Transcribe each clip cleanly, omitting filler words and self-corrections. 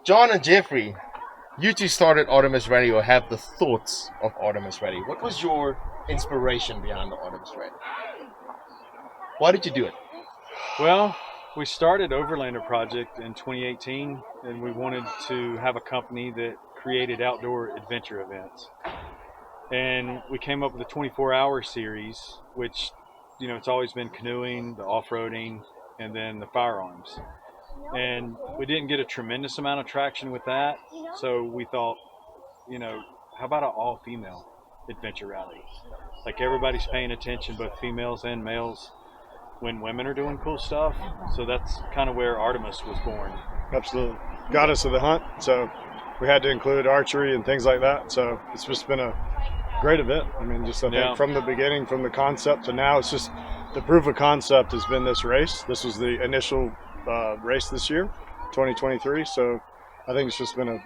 John and Jeffrey, you two started Artemis Rally or have the thoughts of Artemis Rally. What was your inspiration behind the Artemis Rally? Why did you do it? Well, we started Overlander project in 2018, and we wanted to have a company that created outdoor adventure events. And we came up with a 24-hour series, which, it's always been canoeing, the off-roading, and then the firearms. And we didn't get a tremendous amount of traction with that, so we thought, how about an all-female adventure rally? Like, everybody's paying attention, both females and males, when women are doing cool stuff. So that's kind of where Artemis was born. Absolutely. Goddess of the hunt, so we had to include archery and things like that. So it's just been a great event. I mean, I think from the beginning, from the concept to now, it's just the proof of concept has been this race. This was the initial race this year, 2023. So I think it's just been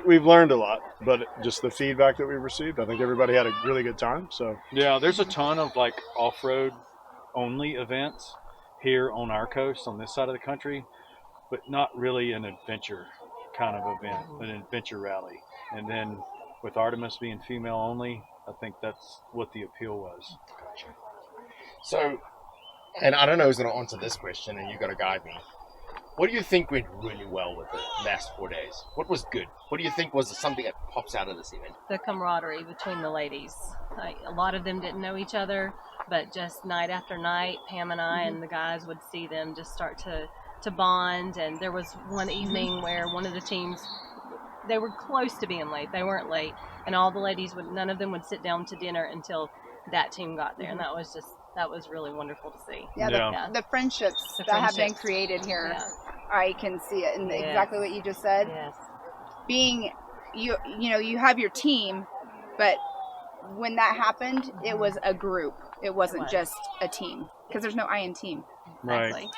we've learned a lot, but just the feedback that we received, I think everybody had a really good time. So yeah, there's a ton of like off-road only events here on our coast, on this side of the country, but not really an adventure kind of event, an adventure rally. And then with Artemis being female only, I think that's what the appeal was. Gotcha. So, and I don't know who's going to answer this question, and you've got to guide me. What do you think went really well with the last 4 days? What was good? What do you think was something that pops out of this event? The camaraderie between the ladies. A lot of them didn't know each other, but just night after night, Pam and I and the guys would see them just start to bond. And there was one evening where one of the teams, they were close to being late. They weren't late. And all the ladies none of them would sit down to dinner until that team got there. And that was really wonderful to see. Yeah. The friendships that have been created here, I can see it. And exactly what you just said. Yes. Being, you have your team, but when that happened, it was a group. It wasn't just a team, because there's no I in team. Right.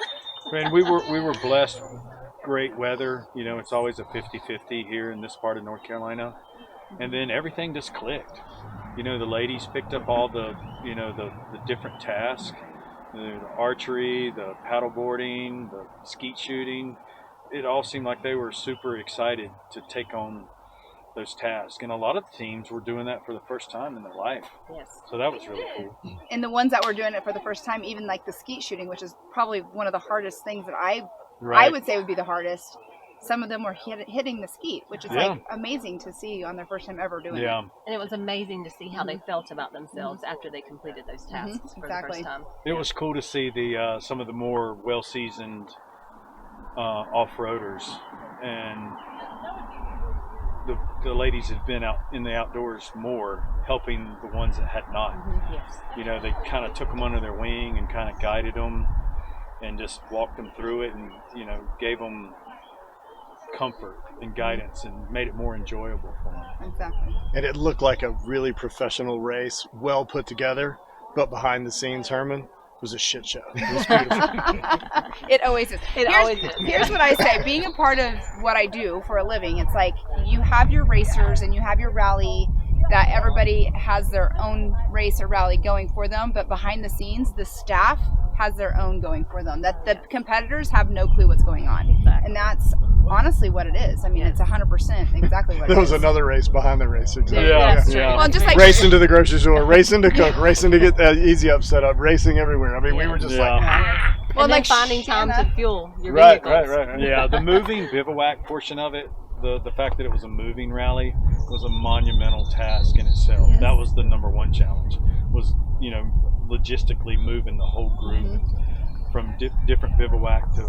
And we were blessed with great weather. It's always a 50-50 here in this part of North Carolina. And then everything just clicked. The ladies picked up all the different tasks, the archery, the paddleboarding, the skeet shooting. It all seemed like they were super excited to take on those tasks. And a lot of the teams were doing that for the first time in their life. Yes. So that was really cool. And the ones that were doing it for the first time, even like the skeet shooting, which is probably one of the hardest things that I would say would be the hardest. Some of them were hitting the skeet, which is like amazing to see on their first time ever doing it. And it was amazing to see how they felt about themselves after they completed those tasks for the first time. It was cool to see the some of the more well-seasoned off-roaders, and the ladies had been out in the outdoors more, helping the ones that had not. Yes. They kind of took them under their wing and kind of guided them and just walked them through it, and gave them comfort and guidance and made it more enjoyable for them. Exactly. And it looked like a really professional race, well put together, but behind the scenes, Herman, was a shit show. It was beautiful. It always is. Here's what I say. Being a part of what I do for a living, it's like you have your racers and you have your rally, that everybody has their own race or rally going for them, but behind the scenes, the staff has their own going for them. That the competitors have no clue what's going on. And that's honestly what it is. I mean, it's 100% exactly what it is. There was another race behind the race. Exactly. Yeah. Well, just like racing to the grocery store, racing to cook, racing to get Easy Up set up, racing everywhere. I mean, we were just like... Well, and like finding time to fuel your vehicles. Right. Yeah, the moving bivouac portion of it, the fact that it was a moving rally was a monumental task in itself. That was the number one challenge, was logistically moving the whole group from different bivouac to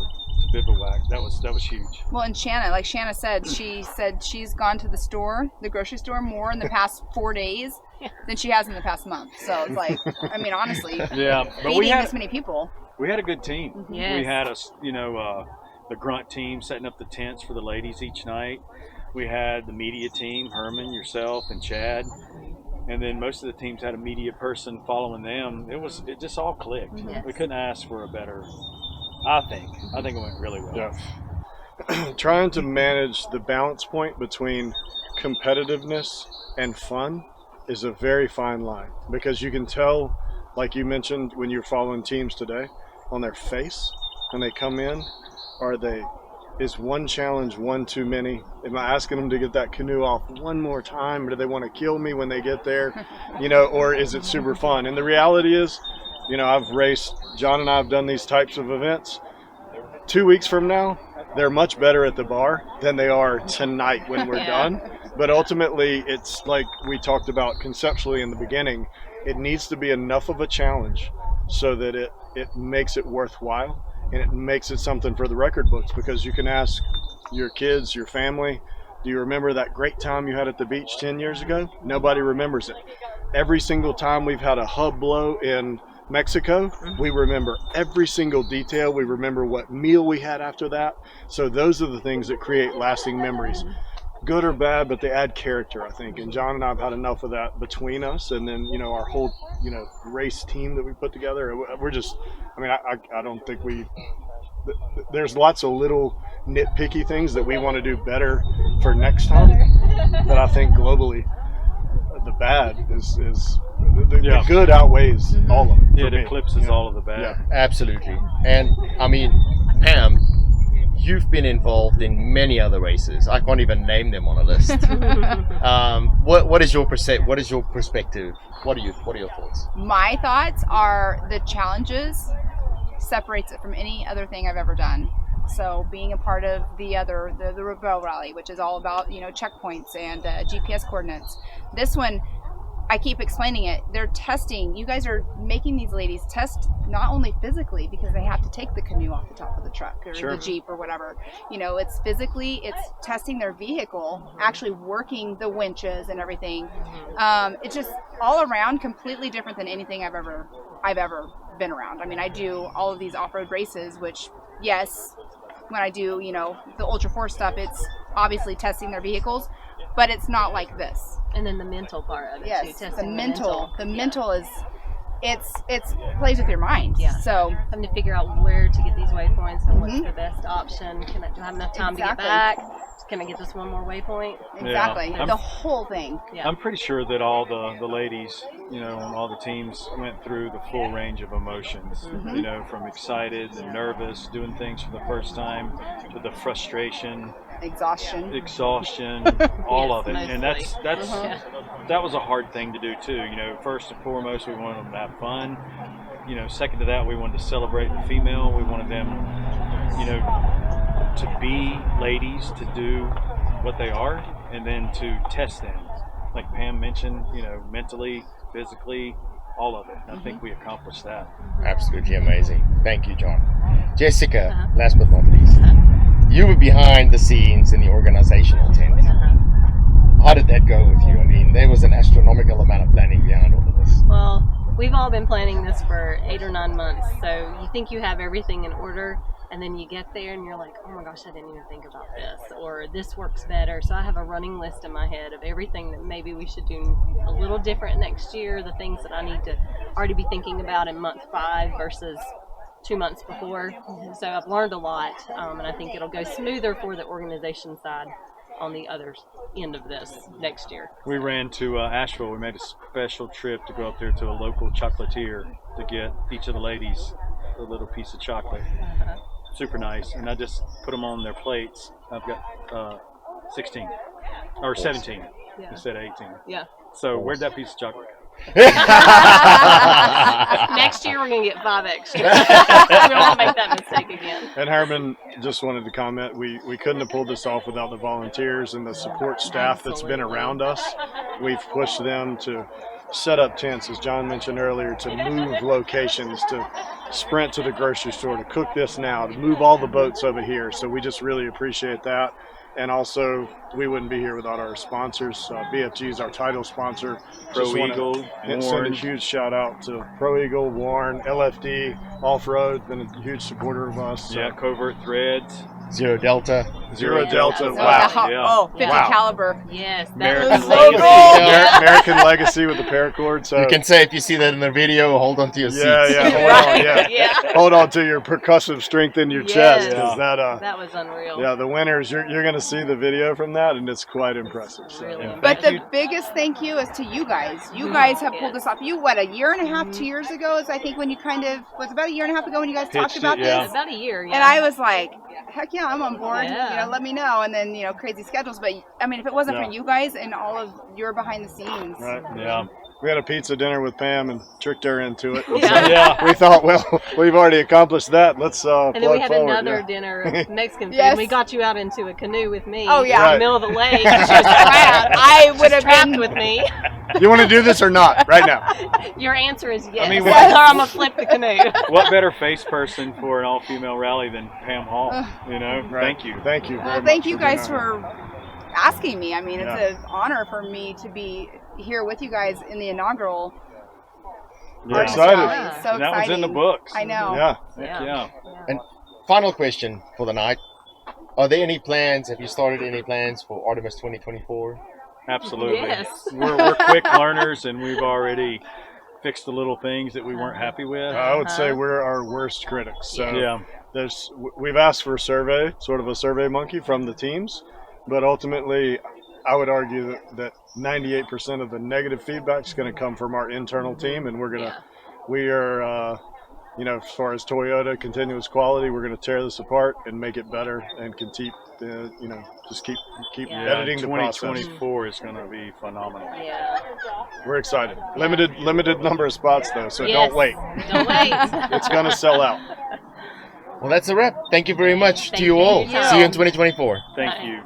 bivouac. That was huge. Well, and Shanna said, she's gone to the grocery store more in the past 4 days than she has in the past month. So it's like, I mean, honestly, but feeding this many people. We had a good team. Yes. We had the grunt team setting up the tents for the ladies each night. We had the media team, Herman, yourself, and Chad. And then most of the teams had a media person following them. It just all clicked. Yes. We couldn't ask for a better, I think it went really well. Yeah. Trying to manage the balance point between competitiveness and fun is a very fine line, because you can tell, like you mentioned when you're following teams today, on their face when they come in, are they is one challenge one too many? Am I asking them to get that canoe off one more time, or do they want to kill me when they get there? Or is it super fun? And the reality is, I've raced, John and I have done these types of events. 2 weeks from now, they're much better at the bar than they are tonight when we're done. But ultimately, it's like we talked about conceptually in the beginning, it needs to be enough of a challenge so that it makes it worthwhile. And it makes it something for the record books, because you can ask your kids, your family, do you remember that great time you had at the beach 10 years ago? Nobody remembers it. Every single time we've had a hub blow in Mexico, we remember every single detail. We remember what meal we had after that. So those are the things that create lasting memories. Good or bad, but they add character, I think. And John and I have had enough of that between us, and then our whole race team that we put together. We're just, I don't think there's lots of little nitpicky things that we want to do better for next time, but I think globally the bad is the good outweighs all of it. Yeah, it eclipses all of the bad. Yeah, absolutely. And Pam, you've been involved in many other races. I can't even name them on a list. What is your perspective? What are your thoughts? My thoughts are the challenges separates it from any other thing I've ever done. So being a part of the Rebel Rally, which is all about checkpoints and GPS coordinates. This one, I keep explaining it. They're testing. You guys are making these ladies test not only physically, because they have to take the canoe off the top of the truck or the Jeep or whatever. It's physically, it's testing their vehicle, actually working the winches and everything. It's just all around completely different than anything I've ever been around. I do all of these off-road races, which, yes, when I do, the Ultra 4 stuff, it's obviously testing their vehicles, but it's not like this. And then the mental part of it too. Yes, Testing the mental is, it's plays with your mind. Yeah. So having to figure out where to get these waypoints and what's the best option. Do I have enough time to get back? Can I get this one more waypoint? Exactly. Yeah. The whole thing. Yeah. I'm pretty sure that all the ladies, on all the teams went through the full range of emotions, from excited and nervous, doing things for the first time, to the frustration, exhaustion, all of it. Mostly. And that was a hard thing to do too. First and foremost, we wanted them to have fun. Second to that, we wanted to celebrate the female. We wanted them, to be ladies, to do what they are, and then to test them. Like Pam mentioned, mentally, physically, all of it. I think we accomplished that. Absolutely amazing. Thank you, John. Jessica, last but not least, you were behind the scenes in the organizational tent. How did that go with you? There was an astronomical amount of planning behind all of this. Well, we've all been planning this for 8 or 9 months, so you think you have everything in order, and then you get there and you're like, oh my gosh, I didn't even think about this, or this works better. So I have a running list in my head of everything that maybe we should do a little different next year, the things that I need to already be thinking about in month 5 versus 2 months before. So I've learned a lot, and I think it'll go smoother for the organization side on the other end of this next year. We ran to Asheville. We made a special trip to go up there to a local chocolatier to get each of the ladies a little piece of chocolate. Super nice. And I just put them on their plates. I've got 16 or 17 instead of 18. Yeah. So where'd that piece of chocolate go? Next year we're going to get 5 extra. We won't make that mistake again. And Herman just wanted to comment, we couldn't have pulled this off without the volunteers and the support staff that's been around us. We've pushed them to set up tents, as John mentioned earlier, to move locations, to sprint to the grocery store, to cook this now, to move all the boats over here. So we just really appreciate that. And also, we wouldn't be here without our sponsors. BFG is our title sponsor. Pro Eagle, and send a huge shout out to Pro Eagle, Warren, LFD, Off Road, been a huge supporter of us. Yeah, Covert Threads, Zero Delta. Zero Delta. Oh, Wow. Yeah. 50 Wow. caliber. Yes, that American was so Legacy. cool. American Legacy with the paracord. So You can say if you see that in the video, hold on to your seats. yeah. Hold on, yeah. Hold on to your percussive strength in your Yes. chest, because That was unreal. the winners. You're going to see the video from that, and it's quite impressive. So. Really. Yeah. But Thank the you. biggest thank you is to you guys. You guys have pulled this off. You, what, a year and a half, 2 years ago is I think when you was about a year and a half ago when you guys talked Pitched it, about yeah. this. About a year, yeah. And I was like, heck yeah, I'm on board. Yeah. Let me know. And then, crazy schedules. But I mean, if it wasn't Yeah. for you guys and all of your behind the scenes. Right. Yeah. We had a pizza dinner with Pam and tricked her into it. Yeah. Yeah. We thought, well, we've already accomplished that. Let's and then we plug had forward. another yeah. dinner, Mexican food. Yes. We got you out into a canoe with me. Oh, yeah. In Right. the middle of the lake. She was trapped. I would have trapped been with me. You want to do this or not? Right now. Your answer is yes. I mean, or I'm going to flip the canoe. What better face person for an all-female rally than Pam Hall? Right. Thank you. Thank you. Well, very thank much you being guys on. for asking me. I mean, Yeah. it's an honor for me to be here with you guys in the inaugural We're Artemis excited. Rally. It's so And that exciting. was in the books. I know. Yeah. Heck yeah. Final question for the night. Are there any plans? Have you started any plans for Artemis 2024? Absolutely. Yes. We're quick learners, and we've already fixed the little things that we weren't happy with. I would say we're our worst critics. So Yeah. we've asked for a survey, sort of a survey monkey from the teams, but ultimately I would argue that 98% of the negative feedback is going to come from our internal team, and we are as far as Toyota continuous quality, we're going to tear this apart and make it better and keep just keep Yeah. editing the process. 2024 is going to be phenomenal. Yeah. We're excited. Limited number of spots though, so Yes. don't wait. Don't wait. It's going to sell out. Well, that's a wrap. Thank you very much Thank to you you. all. Yeah. See you in 2024. Thank Bye. you.